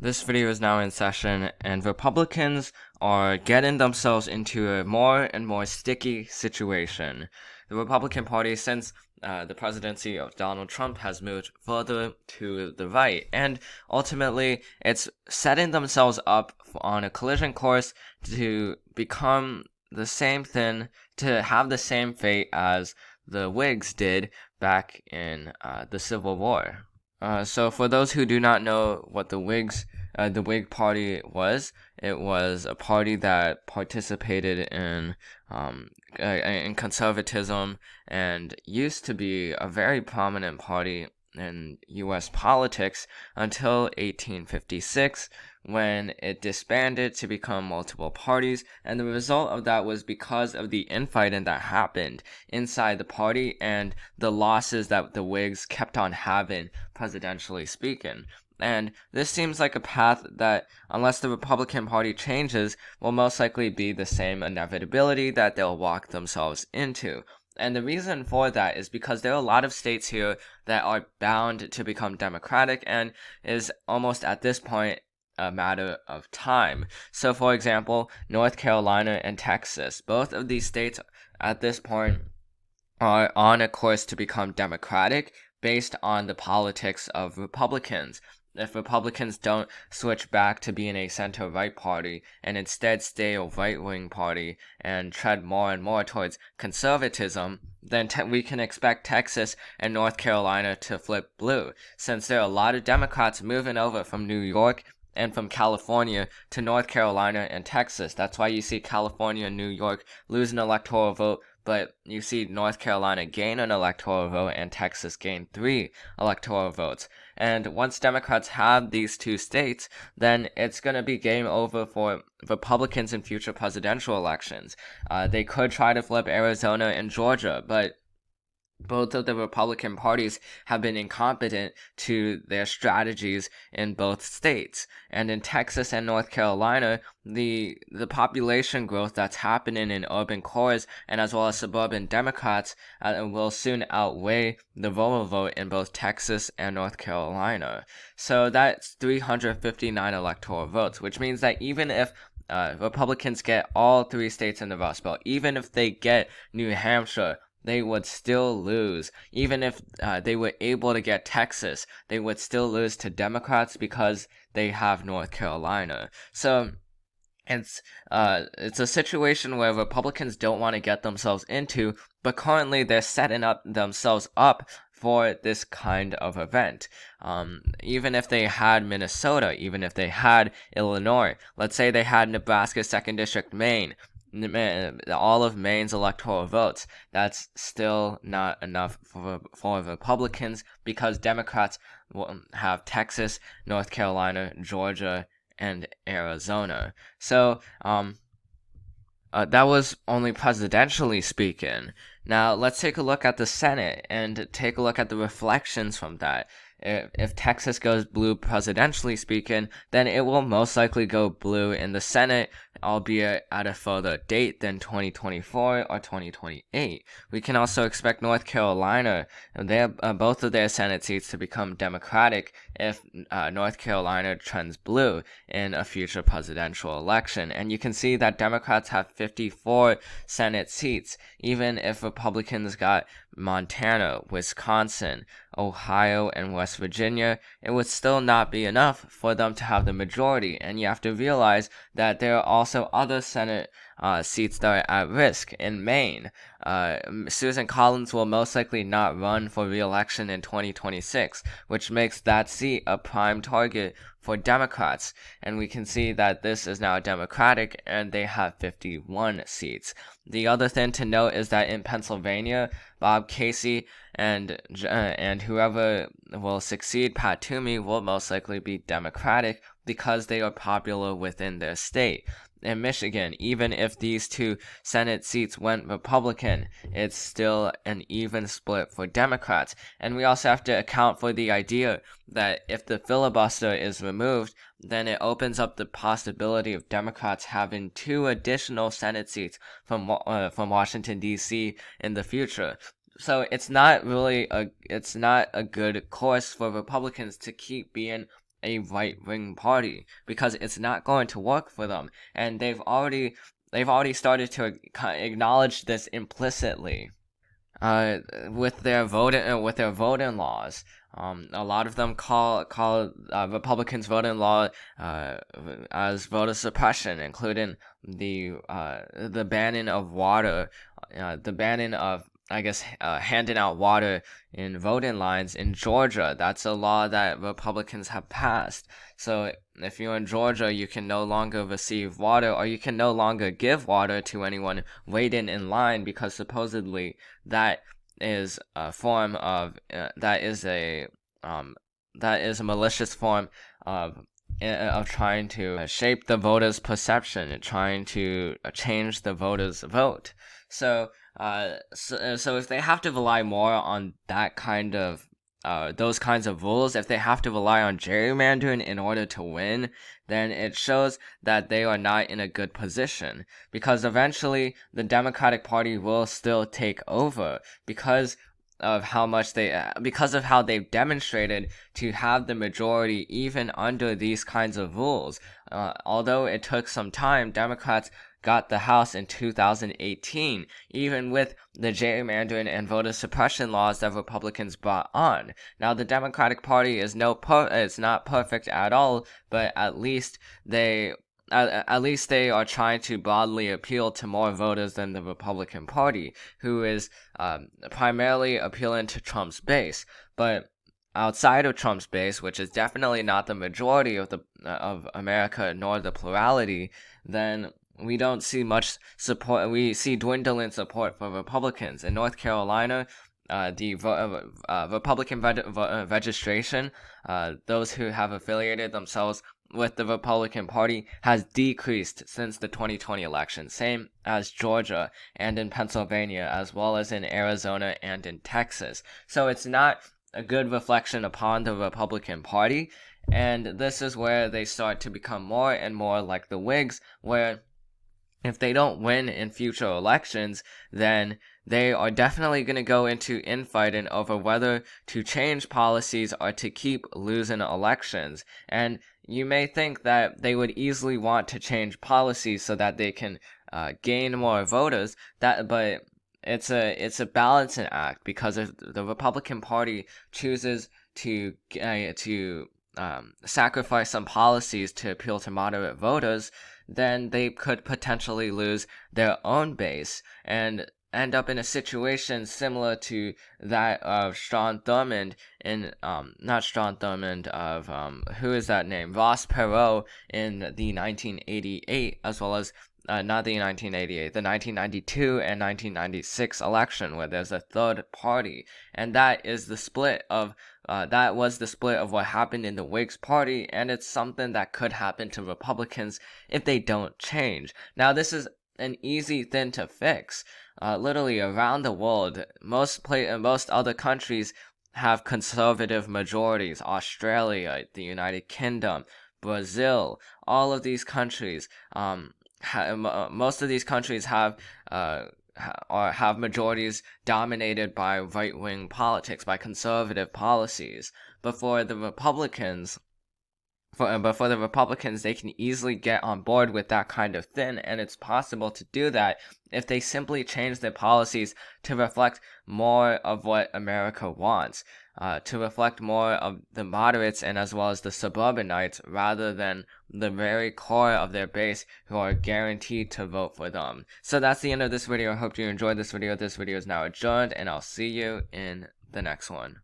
This video is now in session, and Republicans are getting themselves into a more and more sticky situation. The Republican Party, since the presidency of Donald Trump, has moved further to the right, and ultimately it's setting themselves up on a collision course to become the same thing, to have the same fate as the Whigs did back in the Civil War. So for those who do not know what the Whig Party was, it was a party that participated in conservatism and used to be a very prominent party in U.S. politics until 1856, when it disbanded to become multiple parties, and the result of that was because of the infighting that happened inside the party and the losses that the Whigs kept on having, presidentially speaking. And this seems like a path that, unless the Republican Party changes, will most likely be the same inevitability that they'll walk themselves into. And the reason for that is because there are a lot of states here that are bound to become Democratic and is almost at this point a matter of time. So, for example, North Carolina and Texas, both of these states at this point are on a course to become Democratic based on the politics of Republicans. If Republicans don't switch back to being a center-right party and instead stay a right-wing party and tread more and more towards conservatism, then we can expect Texas and North Carolina to flip blue, since there are a lot of Democrats moving over from New York and from California to North Carolina and Texas. That's why you see California and New York lose an electoral vote, but you see North Carolina gain an electoral vote and Texas gain 3 electoral votes. And once Democrats have these 2 states, then it's going to be game over for Republicans in future presidential elections. They could try to flip Arizona and Georgia, but both of the Republican parties have been incompetent to their strategies in both states. And in Texas and North Carolina, the population growth that's happening in urban cores and as well as suburban Democrats will soon outweigh the rural vote in both Texas and North Carolina. So that's 359 electoral votes, which means that even if Republicans get all 3 states in the Rust Belt, even if they get New Hampshire, they would still lose. Even if they were able to get Texas, they would still lose to Democrats because they have North Carolina. So it's a situation where Republicans don't want to get themselves into, but currently they're setting up themselves up for this kind of event. Even if they had Minnesota, even if they had Illinois, let's say they had Nebraska 2nd District, Maine, all of Maine's electoral votes, that's still not enough for Republicans because Democrats will have Texas, North Carolina, Georgia, and Arizona. So, that was only presidentially speaking. Now, let's take a look at the Senate and take a look at the reflections from that. If Texas goes blue presidentially speaking, then it will most likely go blue in the Senate, albeit at a further date than 2024 or 2028. We can also expect North Carolina, both of their Senate seats to become Democratic if North Carolina trends blue in a future presidential election. And you can see that Democrats have 54 Senate seats, even if Republicans got Montana, Wisconsin, Ohio, and West Virginia, it would still not be enough for them to have the majority. And you have to realize that there are also other Senate seats that are at risk. In Maine, Susan Collins will most likely not run for re-election in 2026, which makes that seat a prime target for Democrats. And we can see that this is now Democratic, and they have 51 seats. The other thing to note is that in Pennsylvania, Bob Casey and whoever will succeed Pat Toomey will most likely be Democratic because they are popular within their state. In Michigan, even if these 2 Senate seats went Republican, it's still an even split for Democrats. And we also have to account for the idea that if the filibuster is removed, then it opens up the possibility of Democrats having 2 additional Senate seats from Washington, D.C. in the future. So it's not a good course for Republicans to keep being a right-wing party, because it's not going to work for them, and they've already started to acknowledge this implicitly. With their voting laws. A lot of them call Republicans' voting law as voter suppression, including the banning of water, the banning of, I guess, handing out water in voting lines in Georgia. That's a law that Republicans have passed. So if you're in Georgia, you can no longer receive water, or you can no longer give water to anyone waiting in line, because supposedly that is a form of that is a malicious form of trying to shape the voters' perception and trying to change the voters' vote. So if they have to rely more on that kind of those kinds of rules, if they have to rely on gerrymandering in order to win, then it shows that they are not in a good position, because eventually the Democratic Party will still take over because of how they've demonstrated to have the majority even under these kinds of rules. Although it took some time, Democrats got the House in 2018, even with the gerrymandering and voter suppression laws that Republicans brought on. Now, the Democratic Party is it's not perfect at all, but at least they are trying to broadly appeal to more voters than the Republican Party, who is primarily appealing to Trump's base. But outside of Trump's base, which is definitely not the majority of America nor the plurality, then we don't see much support. We see dwindling support for Republicans. In North Carolina, the Republican registration, those who have affiliated themselves with the Republican Party, has decreased since the 2020 election, same as Georgia and in Pennsylvania, as well as in Arizona and in Texas. So it's not a good reflection upon the Republican Party, and this is where they start to become more and more like the Whigs, where if they don't win in future elections, then they are definitely going to go into infighting over whether to change policies or to keep losing elections. And you may think that they would easily want to change policies so that they can gain more voters. But it's a balancing act, because if the Republican Party chooses to sacrifice some policies to appeal to moderate voters, then they could potentially lose their own base and end up in a situation similar to that of Strom Thurmond who is that name? Ross Perot in the 1988, as well as not the 1988, the 1992 and 1996 election, where there's a third party, and that was the split of what happened in the Whigs party, and it's something that could happen to Republicans if they don't change. Now, this is an easy thing to fix. Literally around the world, most other countries have conservative majorities. Australia, the United Kingdom, Brazil, all of these countries, most of these countries have majorities dominated by right-wing politics, by conservative policies. But for the Republicans, they can easily get on board with that kind of thing, and it's possible to do that if they simply change their policies to reflect more of what America wants, to reflect more of the moderates and as well as the suburbanites, rather than the very core of their base who are guaranteed to vote for them. So that's the end of this video. I hope you enjoyed this video. This video is now adjourned, and I'll see you in the next one.